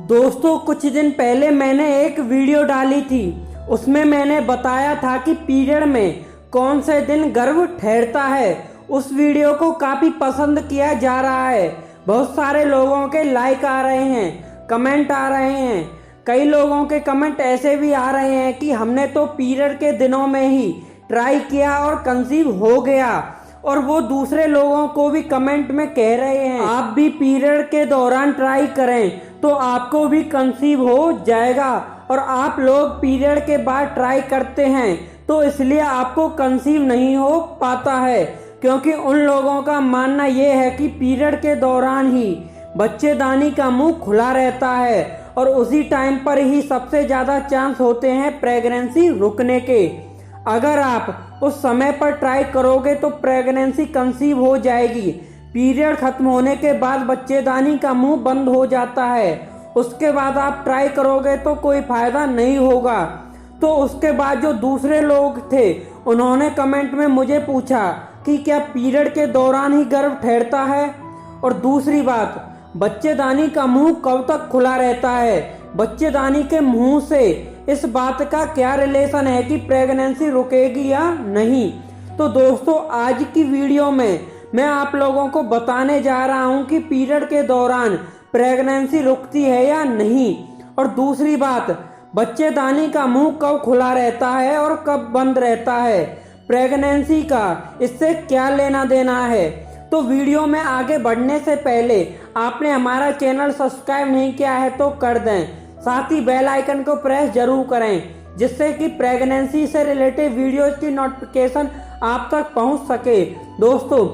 दोस्तों कुछ दिन पहले मैंने एक वीडियो डाली थी। उसमें मैंने बताया था कि पीरियड में कौन से दिन गर्भ ठहरता है। उस वीडियो को काफ़ी पसंद किया जा रहा है। बहुत सारे लोगों के लाइक आ रहे हैं, कमेंट आ रहे हैं। कई लोगों के कमेंट ऐसे भी आ रहे हैं कि हमने तो पीरियड के दिनों में ही ट्राई किया और कंसीव हो गया, और वो दूसरे लोगों को भी कमेंट में कह रहे हैं आप भी पीरियड के दौरान ट्राई करें तो आपको भी कंसीव हो जाएगा, और आप लोग पीरियड के बाद ट्राई करते हैं तो इसलिए आपको कंसीव नहीं हो पाता है, क्योंकि उन लोगों का मानना ये है कि पीरियड के दौरान ही बच्चेदानी का मुंह खुला रहता है और उसी टाइम पर ही सबसे ज़्यादा चांस होते हैं प्रेगनेंसी रुकने के। अगर आप उस समय पर ट्राई करोगे तो प्रेगनेंसी कंसीव हो जाएगी। पीरियड खत्म होने के बाद बच्चेदानी का मुंह बंद हो जाता है, उसके बाद आप ट्राई करोगे तो कोई फायदा नहीं होगा। तो उसके बाद जो दूसरे लोग थे उन्होंने कमेंट में मुझे पूछा कि क्या पीरियड के दौरान ही गर्भ ठहरता है, और दूसरी बात बच्चेदानी का मुंह कब तक खुला रहता है, बच्चेदानी के मुंह से इस बात का क्या रिलेशन है कि प्रेगनेंसी रुकेगी या नहीं। तो दोस्तों आज की वीडियो में मैं आप लोगों को बताने जा रहा हूं कि पीरियड के दौरान प्रेगनेंसी रुकती है या नहीं, और दूसरी बात बच्चेदानी का मुंह कब खुला रहता है और कब बंद रहता है, प्रेगनेंसी का इससे क्या लेना देना है। तो वीडियो में आगे बढ़ने से पहले आपने हमारा चैनल सब्सक्राइब नहीं किया है तो कर दें, साथ ही बेल आइकन को प्रेस जरूर करें, जिससे कि प्रेगनेंसी से रिलेटेड वीडियोज की नोटिफिकेशन आप तक पहुंच सके। दोस्तों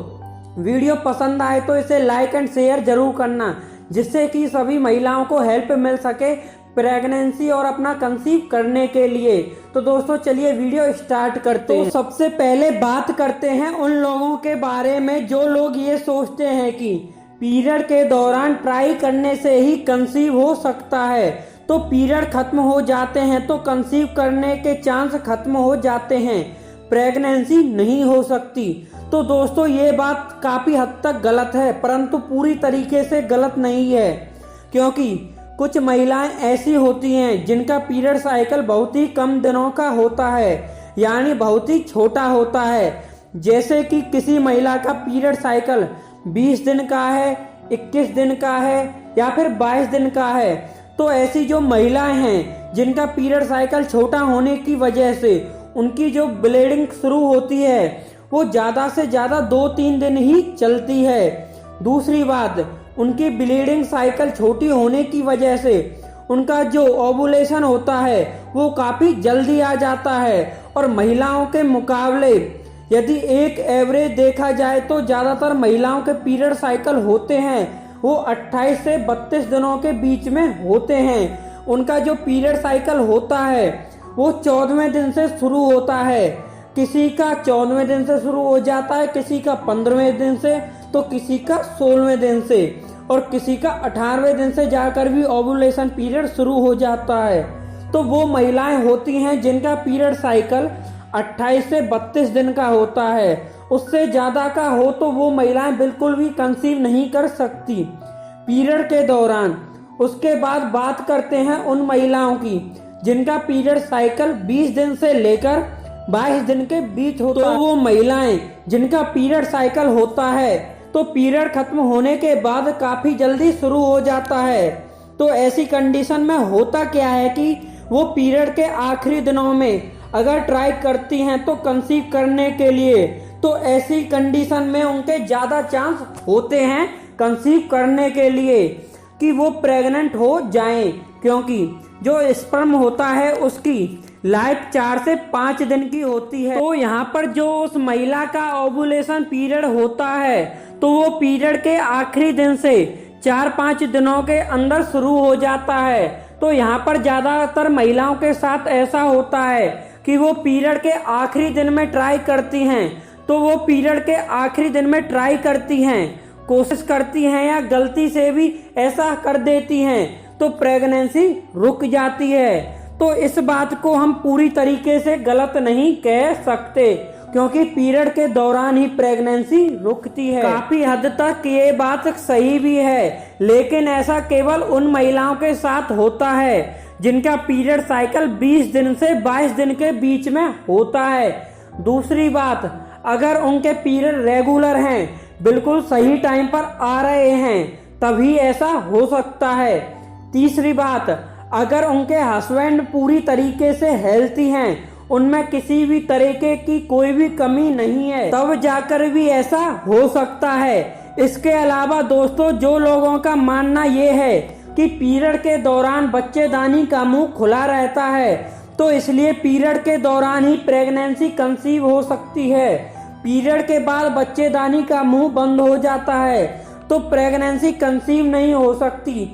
वीडियो पसंद आए तो इसे लाइक एंड शेयर जरूर करना, जिससे कि सभी महिलाओं को हेल्प मिल सके प्रेगनेंसी और अपना कंसीव करने के लिए। तो दोस्तों चलिए वीडियो स्टार्ट करते हैं। तो सबसे पहले बात करते हैं उन लोगों के बारे में जो लोग ये सोचते हैं कि पीरियड के दौरान ट्राई करने से ही कंसीव हो सकता है, तो पीरियड खत्म हो जाते हैं तो कंसीव करने के चांस खत्म हो जाते हैं, प्रेगनेंसी नहीं हो सकती। तो दोस्तों ये बात काफी हद तक गलत है, परंतु पूरी तरीके से गलत नहीं है, क्योंकि कुछ महिलाएं ऐसी होती हैं जिनका पीरियड साइकिल बहुत ही कम दिनों का होता है, यानी बहुत ही छोटा होता है। जैसे कि किसी महिला का पीरियड साइकिल 20 दिन का है, 21 दिन का है या फिर 22 दिन का है। तो ऐसी जो महिलाएं हैं जिनका पीरियड साइकिल छोटा होने की वजह से उनकी जो ब्लीडिंग शुरू होती है वो ज़्यादा से ज़्यादा 2-3 दिन ही चलती है। दूसरी बात, उनकी ब्लीडिंग साइकिल छोटी होने की वजह से उनका जो ओवुलेशन होता है वो काफ़ी जल्दी आ जाता है, और महिलाओं के मुकाबले यदि एक एवरेज देखा जाए तो ज़्यादातर महिलाओं के पीरियड साइकिल होते हैं वो 28 से 32 दिनों के बीच में होते हैं। उनका जो पीरियड साइकिल होता है वो 14वें दिन से शुरू होता है, किसी का 14वें दिन से शुरू हो जाता है, किसी का 15वें दिन से, तो किसी का 16वें दिन से, और किसी का 18वें दिन से जाकर भी ओवुलेशन पीरियड शुरू हो जाता है। तो वो महिलाएं होती हैं जिनका पीरियड साइकिल 28 से 32 दिन का होता है, उससे ज़्यादा का हो तो वो महिलाएं बिल्कुल भी कंसीव नहीं कर सकती पीरियड के दौरान। उसके बाद बात करते हैं उन महिलाओं की जिनका पीरियड साइकिल 20 दिन से लेकर 22 दिन के बीच होता है। तो वो महिलाएं जिनका पीरियड साइकिल होता है तो पीरियड खत्म होने के बाद काफ़ी जल्दी शुरू हो जाता है। तो ऐसी कंडीशन में होता क्या है कि वो पीरियड के आखिरी दिनों में अगर ट्राई करती हैं तो कंसीव करने के लिए, तो ऐसी कंडीशन में उनके ज़्यादा चांस होते हैं कंसीव करने के लिए कि वो प्रेग्नेंट हो जाएं, क्योंकि जो स्पर्म होता है उसकी लाइफ 4 से 5 दिन की होती है। तो यहाँ पर जो उस महिला का ओवुलेशन पीरियड होता है तो वो पीरियड के आखिरी दिन से 4-5 दिनों के अंदर शुरू हो जाता है। तो यहाँ पर ज़्यादातर महिलाओं के साथ ऐसा होता है कि वो पीरियड के आखिरी दिन में ट्राई करती हैं, तो वो पीरियड के आखिरी दिन में ट्राई करती हैं, कोशिश करती हैं या गलती से भी ऐसा कर देती हैं तो प्रेगनेंसी रुक जाती है। तो इस बात को हम पूरी तरीके से गलत नहीं कह सकते, क्योंकि पीरियड के दौरान ही प्रेगनेंसी रुकती है। काफी हद तक ये बात सही भी है, लेकिन ऐसा केवल उन महिलाओं के साथ होता है जिनका पीरियड साइकिल 20 दिन से 22 दिन के बीच में होता है। दूसरी बात, अगर उनके पीरियड रेगुलर हैं, बिल्कुल सही टाइम पर आ रहे हैं, तभी ऐसा हो सकता है। तीसरी बात, अगर उनके हस्बैंड पूरी तरीके से हेल्थी हैं, उनमें किसी भी तरीके की कोई भी कमी नहीं है, तब जाकर भी ऐसा हो सकता है। इसके अलावा दोस्तों, जो लोगों का मानना ये है कि पीरियड के दौरान बच्चेदानी का मुंह खुला रहता है, तो इसलिए पीरियड के दौरान ही प्रेगनेंसी कंसीव हो सकती है। पीरियड के बाद बच्चेदानी का मुंह बंद हो जाता है तो प्रेगनेंसी कंसीव नहीं हो सकती।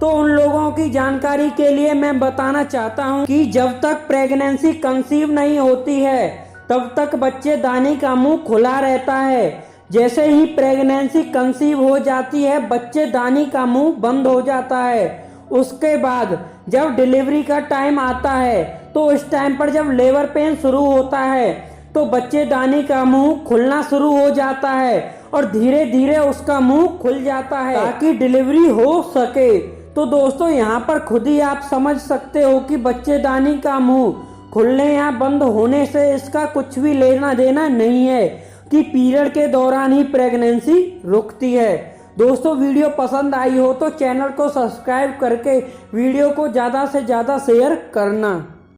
तो उन लोगों की जानकारी के लिए मैं बताना चाहता हूं कि जब तक प्रेगनेंसी कंसीव नहीं होती है, तब तक बच्चेदानी का मुंह खुला रहता है। जैसे ही प्रेगनेंसी कंसीव हो जाती है, बच्चेदानी का मुंह बंद हो जाता है। उसके बाद जब डिलीवरी का टाइम आता है, तो उस टाइम पर जब लेबर पेन शुरू होता है, तो बच्चेदानी का मुंह खुलना शुरू हो जाता है और धीरे धीरे उसका मुंह खुल जाता है ताकि डिलीवरी हो सके। तो दोस्तों, यहाँ पर खुद ही आप समझ सकते हो कि बच्चेदानी का मुंह खुलने या बंद होने से इसका कुछ भी लेना देना नहीं है कि पीरियड के दौरान ही प्रेगनेंसी रुकती है। दोस्तों, वीडियो पसंद आई हो तो चैनल को सब्सक्राइब करके वीडियो को ज़्यादा से ज़्यादा शेयर करना।